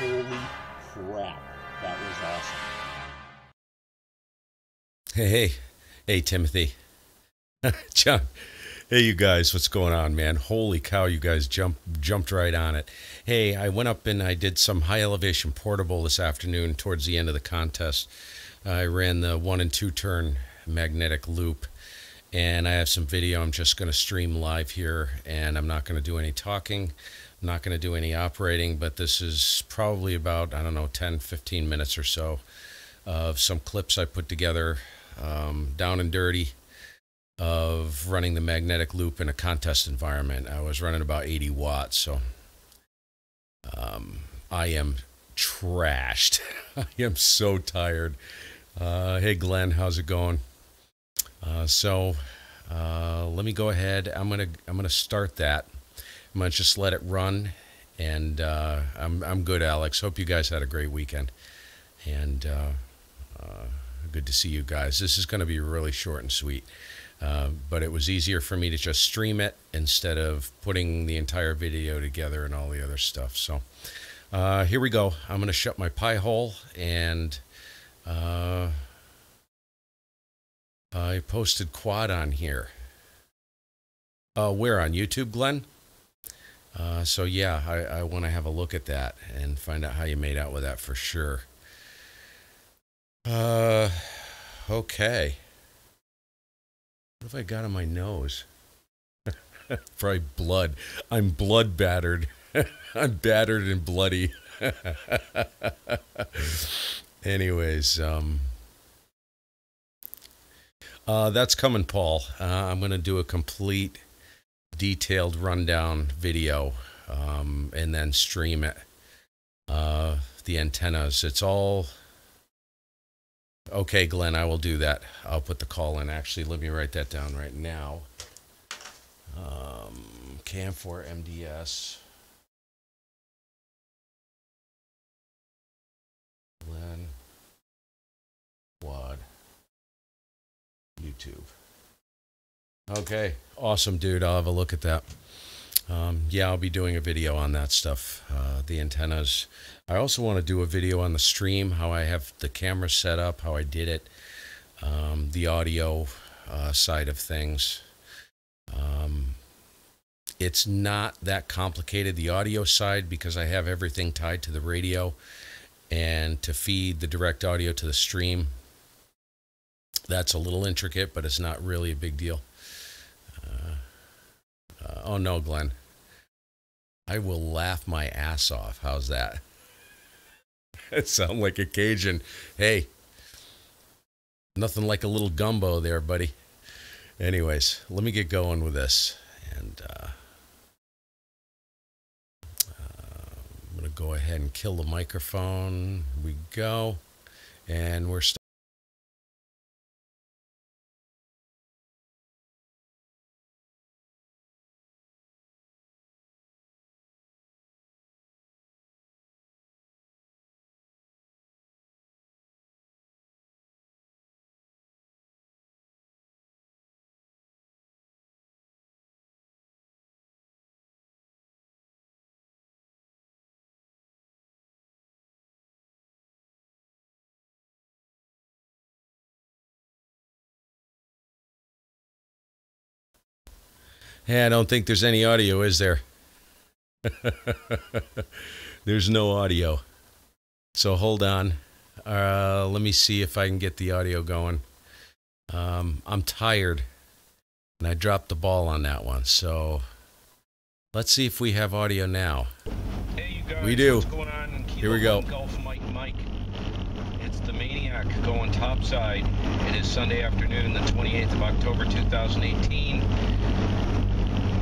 Holy crap, that was awesome. Hey, Timothy. John. Hey, you guys, what's going on, man? Holy cow, you guys jumped right on it. Hey, I went up and I did some high elevation portable this afternoon towards the end of the contest. I ran the 1 and 2 turn magnetic loop, and I have some video I'm just going to stream live here, and I'm not going to do any talking. I'm not going to do any operating, but this is probably about, I don't know, 10, 15 minutes or so of some clips I put together, down and dirty, of running the magnetic loop in a contest environment. I was running about 80 watts, so I am trashed. I am so tired. Hey, Glenn, how's it going? So let me go ahead. I'm gonna start that. I'm gonna just let it run, and I'm good, Alex. Hope you guys had a great weekend, and good to see you guys. This is going to be really short and sweet. But it was easier for me to just stream it instead of putting the entire video together and all the other stuff. So here we go. I'm going to shut my Pi hole, and I posted quad on here. Where on YouTube, Glenn? So yeah, I want to have a look at that and find out how you made out with that for sure. Okay. What have I got on my nose? Probably blood. I'm blood battered. I'm battered and bloody. Anyways, that's coming, Paul. I'm going to do a complete, detailed rundown video, and then stream it. The antennas. It's all... Okay, Glenn, I will do that. I'll put the call in. Actually, let me write that down right now. Cam4 MDS. Glenn. Quad. YouTube. Okay, awesome, dude. I'll have a look at that. Yeah, I'll be doing a video on that stuff. The antennas. I also want to do a video on the stream, how I have the camera set up, how I did it, the audio side of things. It's not that complicated, the audio side, because I have everything tied to the radio, and to feed the direct audio to the stream. That's a little intricate, but it's not really a big deal. Oh no, Glenn. I will laugh my ass off. How's that? It sounds like a Cajun. Hey, nothing like a little gumbo there, buddy. Anyways, let me get going with this. And I'm going to go ahead and kill the microphone. Here we go. And we're starting. Hey, I don't think there's any audio, is there? There's no audio. So hold on. Let me see if I can get the audio going. I'm tired, and I dropped the ball on that one. So let's see if we have audio now. Hey, you guys. We do. What's going on? Here we go. Golf Mike. It's the Maniac going topside. It is Sunday afternoon, the 28th of October, 2018.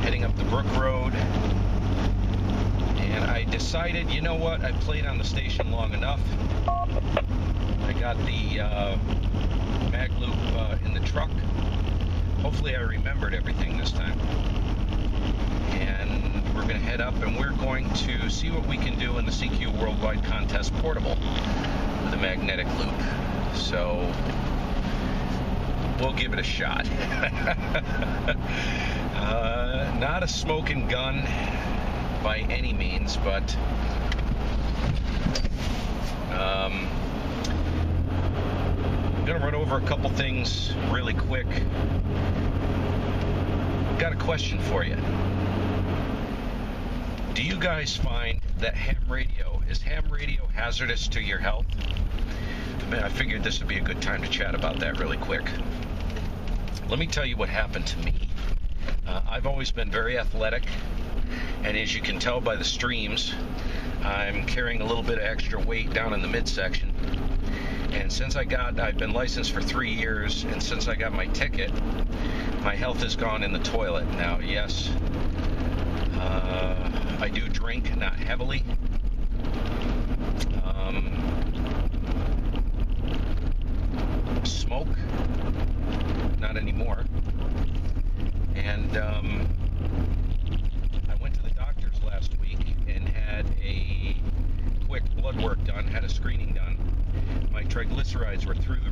Heading up the Brook Road. And I decided, you know what? I played on the station long enough. I got the mag loop in the truck. Hopefully I remembered everything this time. And we're going to head up, and we're going to see what we can do in the CQ Worldwide Contest Portable with a magnetic loop. So we'll give it a shot. Not a smoking gun by any means, but over a couple things really quick. Got a question for you. Do you guys find that ham radio hazardous to your health? I figured this would be a good time to chat about that really quick. Let me tell you what happened to me. I've always been very athletic, and as you can tell by the streams, I'm carrying a little bit of extra weight down in the midsection. And since I've been licensed for 3 years, and since I got my ticket, my health has gone in the toilet. Now, yes, I do drink, not heavily. Smoke, not anymore. And I went to the doctor's last week and had a quick blood work done, had a screening done. My triglycerides were through the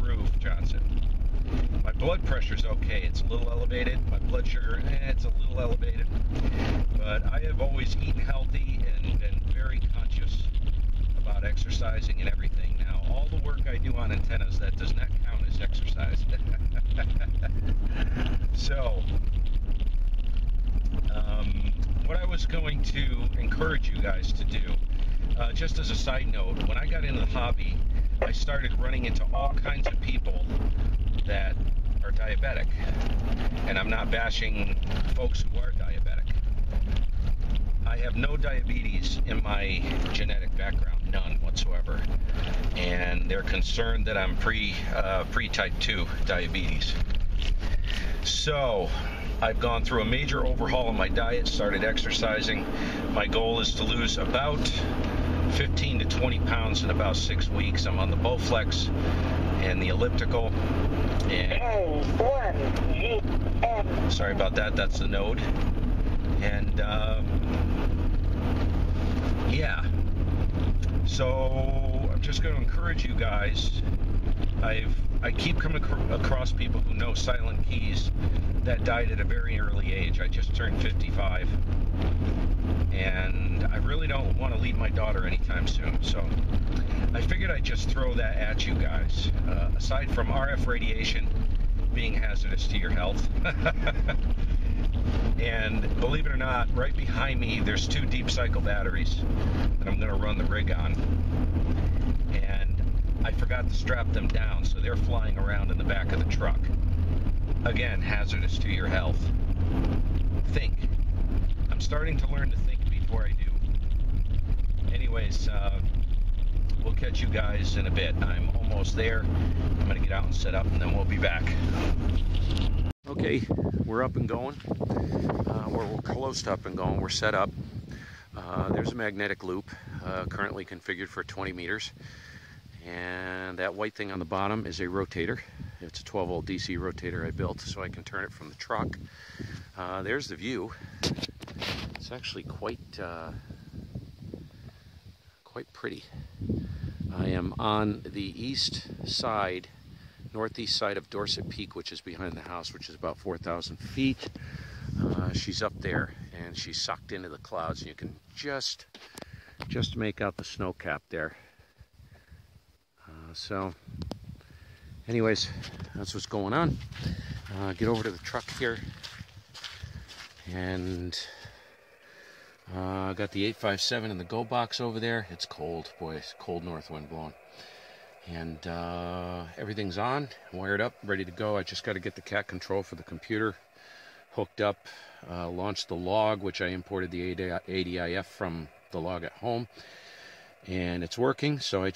roof, Johnson. My blood pressure's okay, it's a little elevated. My blood sugar, it's a little elevated. But I have always eaten healthy and been very conscious about exercising and everything. Now, all the work I do on antennas, that does not count as exercise. So, what I was going to encourage you guys to do, just as a side note, when I got into the hobby, I started running into all kinds of people that are diabetic. And I'm not bashing folks who are diabetic. I have no diabetes in my genetic background, none whatsoever. And they're concerned that I'm pre-type 2 diabetes. So, I've gone through a major overhaul of my diet, started exercising. My goal is to lose about 15 to 20 pounds in about 6 weeks. I'm on the Bowflex and the elliptical. And K1GMM. Sorry about that, that's the node. And yeah, so I'm just going to encourage you guys. I keep coming across people who know silent keys that died at a very early age. I just turned 55, and I really don't want to leave my daughter anytime soon, so I figured I'd just throw that at you guys. Aside from RF radiation being hazardous to your health, and believe it or not, right behind me there's 2 deep cycle batteries that I'm going to run the rig on, and I forgot to strap them down, so they're flying around in the back of the truck. Again, hazardous to your health. Think. I'm starting to learn to think before I do. Anyways, we'll catch you guys in a bit. I'm almost there. I'm going to get out and set up, and then we'll be back. Okay, we're up and going. We're close to up and going. We're set up. There's a magnetic loop currently configured for 20 meters. And that white thing on the bottom is a rotator. It's a 12-volt DC rotator I built so I can turn it from the truck. There's the view. It's actually quite pretty. I am on the east side, northeast side of Dorset Peak, which is behind the house, which is about 4,000 feet. She's up there, and she's sucked into the clouds, and you can just make out the snow cap there. So, anyways, that's what's going on. Get over to the truck here, and got the 857 in the go box over there. It's cold, boy, it's cold north wind blowing. And everything's on, wired up, ready to go. I just got to get the cat control for the computer hooked up, launched the log, which I imported the ADIF from the log at home, and it's working. So I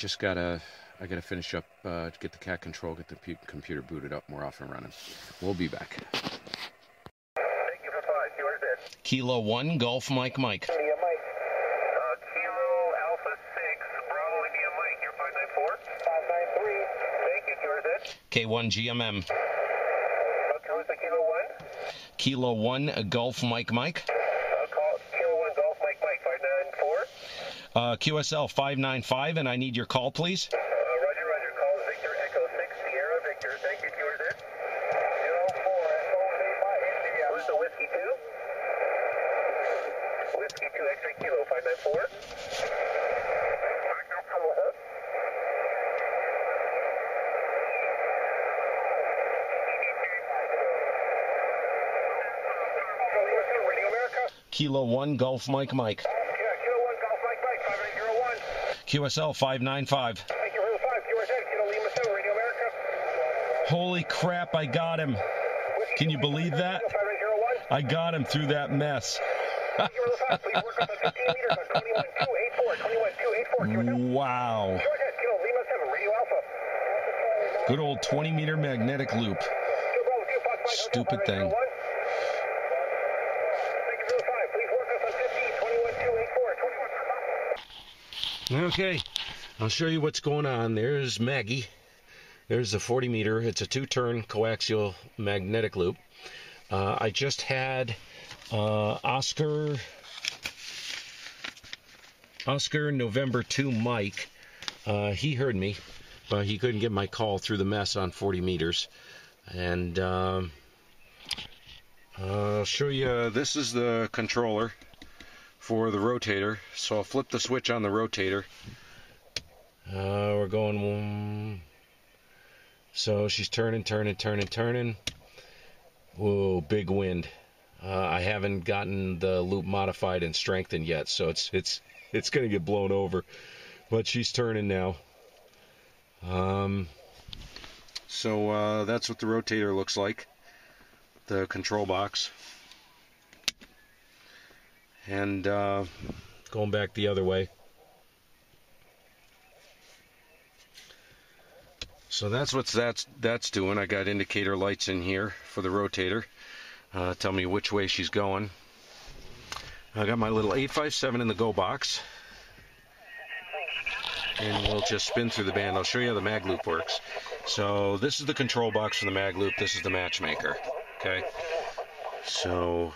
gotta finish up, get the cat control, get the computer booted up, and we're off and running. We'll be back. Thank you for 5. Yours is. Kilo 1, Golf Mike. India Mike. Kilo Alpha 6, Bravo India Mike. You're 594? 593. Thank you. Yours is. K1GMM. Who's the Kilo 1? Kilo 1, Golf Mike. Kilo 1 Golf Mike 594? QSL 595, and I need your call, please. Roger. Call Victor Echo 6 Sierra Victor. Thank you. Yours is. 04 Echo Lima India. Who's the Whiskey 2? Whiskey 2 X-ray Kilo 594. Kilo 1 Golf Mike Mike. Yeah, Kilo 1 Golf Mike Mike, 5801. QSL 595. Thank you for the 5, QSL, Kilo Lima 7, Radio America. Holy crap, I got him. Can you believe that? 5801. I got him through that mess. Thank you for the 5, please work up to 15 meters on 21284, 21284, QSL. Wow. George, Kilo Lima 7, Radio Alpha. Good old 20-meter magnetic loop. Stupid thing. Okay, I'll show you what's going on. There's Maggie. There's the 40 meter. It's a 2-turn coaxial magnetic loop. I just had Oscar November 2 Mike. He heard me, but he couldn't get my call through the mess on 40 meters. And I'll show you, this is the controller for the rotator. So I'll flip the switch on the rotator. We're going, so she's turning. Whoa, big wind. I haven't gotten the loop modified and strengthened yet, so it's gonna get blown over. But she's turning now. So that's what the rotator looks like, the control box. And going back the other way. So that's what that's doing. I got indicator lights in here for the rotator. Tell me which way she's going. I got my little 857 in the go box. And we'll just spin through the band. I'll show you how the mag loop works. So this is the control box for the mag loop. This is the matchmaker. Okay. So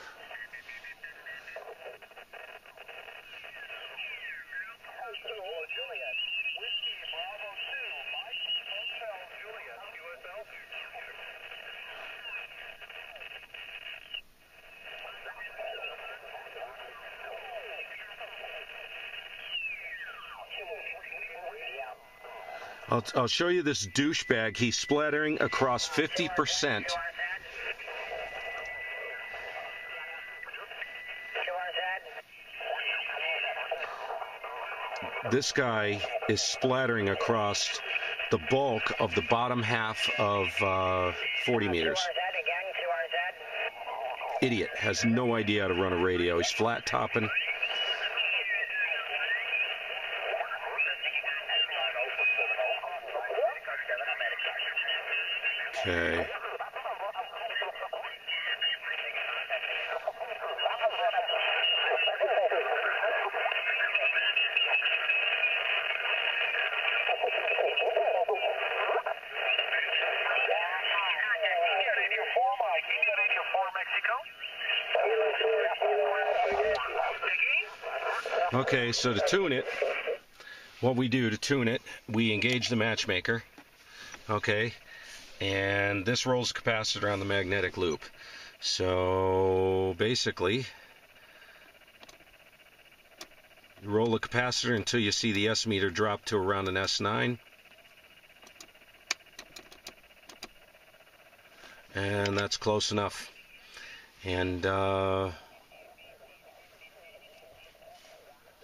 I'll show you this douchebag. He's splattering across 50%. This guy is splattering across the bulk of the bottom half of 40 meters. Idiot, has no idea how to run a radio. He's flat topping. Okay. Okay, so to tune it, what we do to tune it, we engage the matchmaker, okay, and this rolls the capacitor on the magnetic loop. So basically, you roll the capacitor until you see the S meter drop to around an S9. And that's close enough. And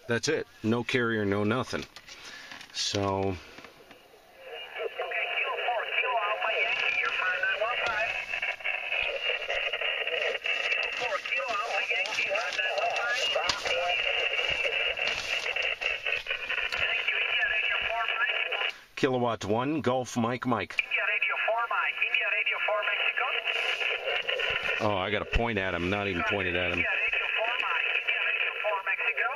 that's it. No carrier, no nothing. So Kilowatt 1 Golf Mike Mike. India Radio 4 Mike. India Radio 4 Mexico. Oh, I got to point at him. Not even pointed at him. India Radio 4 Mike. India Radio 4 Mexico.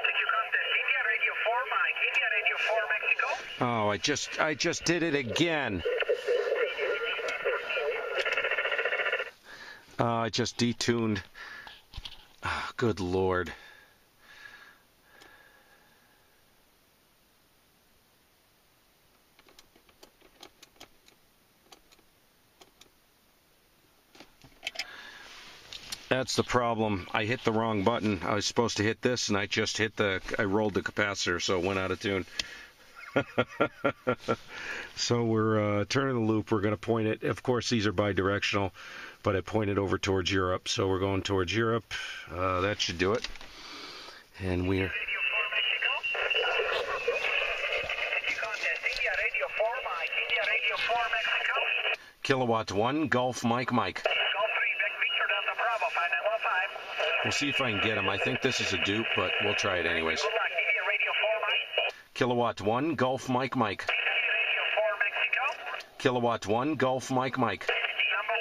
Did you contact India Radio 4 Mike? India Radio 4 Mexico. Oh, I just did it again. I just detuned. Oh, good Lord. That's the problem. I hit the wrong button. I was supposed to hit this, and I just hit I rolled the capacitor, so it went out of tune. So we're turning the loop. We're going to point it. Of course, these are bidirectional. but it pointed over towards Europe. So we're going towards Europe. That should do it. And we're... Radio 4 Mexico. Contest India Radio 4 Mike. India Radio 4 Mexico. Kilowatt 1, Gulf Mike Mike. Golf 3 Victor Delta Bravo 5915. We'll see if I can get him. I think this is a dupe, but we'll try it anyways. Good luck. India Radio 4 Mike. Kilowatt 1, Gulf Mike Mike. India Radio 4 Mexico. Kilowatt 1, Gulf Mike Mike. Number 1.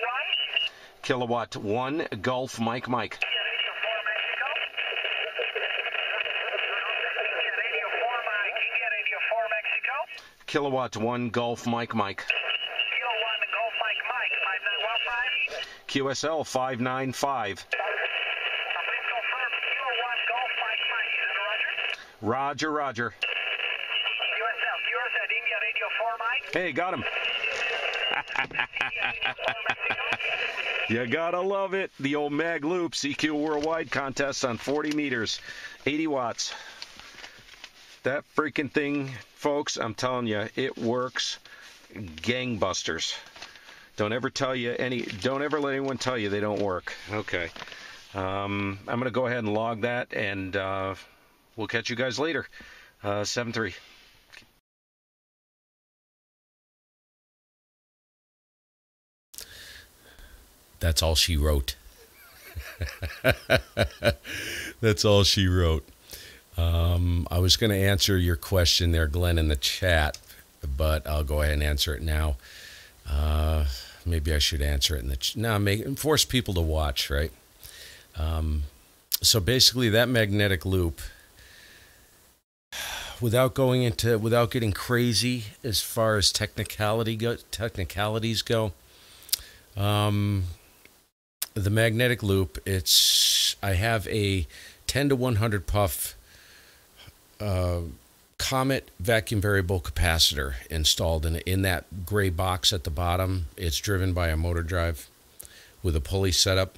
Kilowatt 1, Gulf Mike Mike. India Radio 4 Mexico. India Radio 4 Mike. India Radio 4 Mexico. Kilowatt 1, Gulf Mike Mike. Kilo 1 Golf Mike Mike 5915. QSL 595. Please confirm Kilo 1 Golf Mike Mike. Is that Roger? Roger, Roger. QSL. QSL India Radio 4 Mike. Hey, got him. You gotta love it. The old Mag Loop CQ Worldwide contest on 40 meters, 80 watts. That freaking thing, folks, I'm telling you, it works gangbusters. Don't ever let anyone tell you they don't work. Okay. I'm gonna go ahead and log that, and we'll catch you guys later. 7-3. That's all she wrote. That's all she wrote. I was going to answer your question there, Glenn, in the chat, but I'll go ahead and answer it now. Maybe I should answer it in the force people to watch, right? So basically, that magnetic loop, without getting crazy as far as technicalities go. The magnetic loop, I have a 10 to 100 puff Comet vacuum variable capacitor installed in that gray box at the bottom. It's driven by a motor drive with a pulley setup,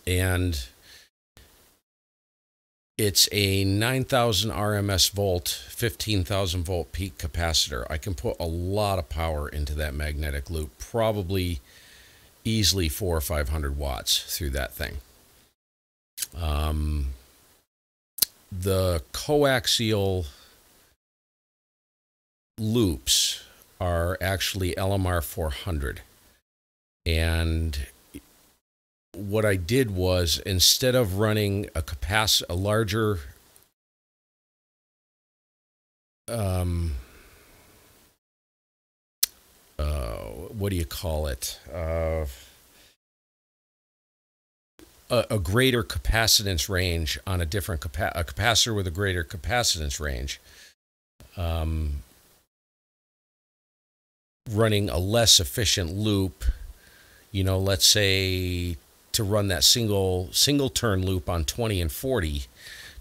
and it's a 9,000 RMS volt, 15,000 volt peak capacitor. I can put a lot of power into that magnetic loop, probably easily 400 or 500 watts through that thing. The coaxial loops are actually LMR 400. And what I did was, instead of running a larger what do you call it? A greater capacitance range on a different a capacitor with a greater capacitance range. Running a less efficient loop, let's say to run that single turn loop on 20 and 40,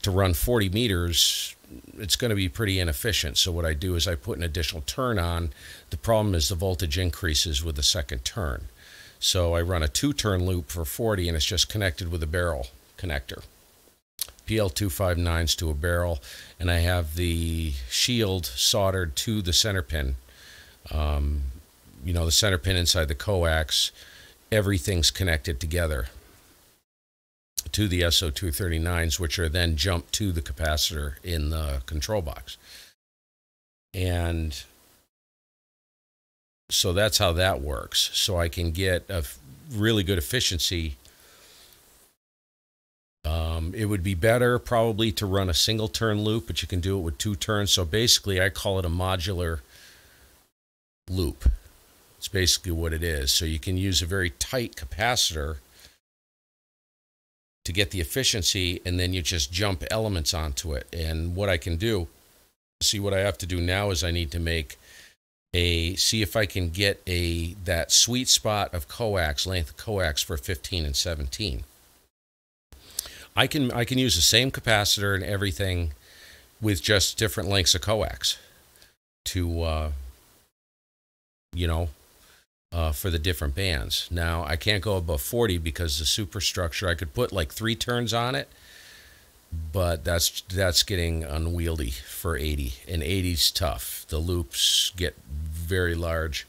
to run 40 meters, it's going to be pretty inefficient. So what I do is I put an additional turn on. The problem is the voltage increases with the second turn. So I run a 2-turn loop for 40, and it's just connected with a barrel connector. PL259s to a barrel, and I have the shield soldered to the center pin. The center pin inside the coax, everything's connected together to the SO239s, which are then jumped to the capacitor in the control box. And so that's how that works. So I can get a really good efficiency. It would be better probably to run a single turn loop, but you can do it with 2 turns. So basically I call it a modular loop. It's basically what it is. So you can use a very tight capacitor to get the efficiency, and then you just jump elements onto it. And what I can do, what I have to do now is I need to see if I can get that sweet spot of coax, length of coax for 15 and 17. I can use the same capacitor and everything with just different lengths of coax to, for the different bands. Now, I can't go above 40 because the superstructure, I could put like 3 turns on it, but that's getting unwieldy for 80, and 80's tough. The loops get very large.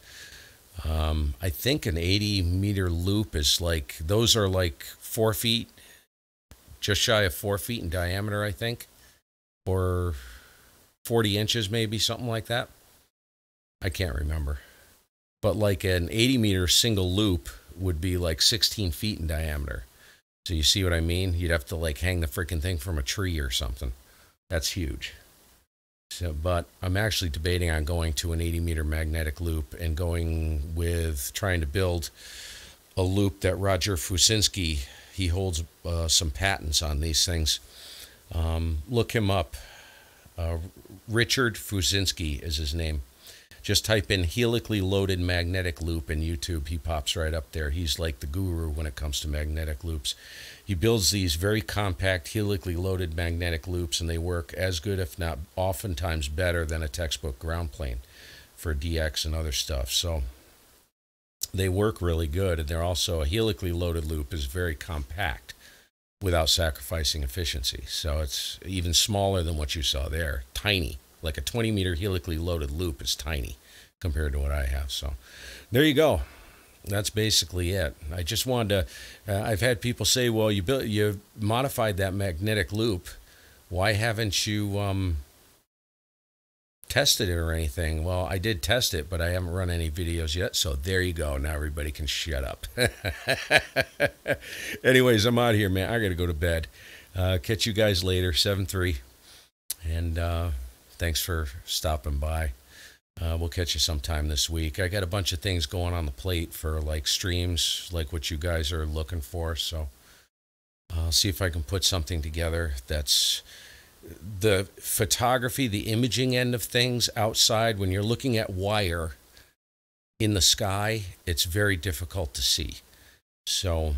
I think an 80-meter loop is like, those are like 4 feet, just shy of 4 feet in diameter, I think, or 40 inches maybe, something like that. I can't remember. But like an 80-meter single loop would be like 16 feet in diameter. So you see what I mean? You'd have to like hang the freaking thing from a tree or something. That's huge. So, but I'm actually debating on going to an 80-meter magnetic loop and going with trying to build a loop that Roger Fusinski, he holds some patents on these things. Look him up. Richard Fusinski is his name. Just type in helically loaded magnetic loop in YouTube. He pops right up there. He's like the guru when it comes to magnetic loops. He builds these very compact helically loaded magnetic loops, and they work as good, if not oftentimes better, than a textbook ground plane for DX and other stuff. So they work really good, and they're also, a helically loaded loop is very compact without sacrificing efficiency. So it's even smaller than what you saw there. Tiny. Like a 20-meter helically loaded loop is tiny compared to what I have. So there you go. That's basically it. I just wanted to, I've had people say, well, you modified that magnetic loop. Why haven't you tested it or anything? Well, I did test it, but I haven't run any videos yet. So there you go. Now everybody can shut up. Anyways, I'm out of here, man. I got to go to bed. Catch you guys later, 7-3. And thanks for stopping by. We'll catch you sometime this week. I got a bunch of things going on the plate for like streams, like what you guys are looking for. So I'll see if I can put something together that's the photography, the imaging end of things outside. When you're looking at wire in the sky, it's very difficult to see. So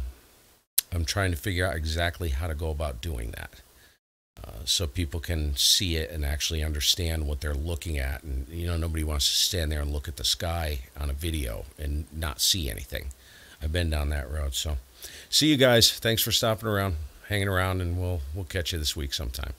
I'm trying to figure out exactly how to go about doing that. So people can see it and actually understand what they're looking at. And, you know, nobody wants to stand there and look at the sky on a video and not see anything. I've been down that road. So see you guys. Thanks for stopping around, hanging around, and we'll catch you this week sometime.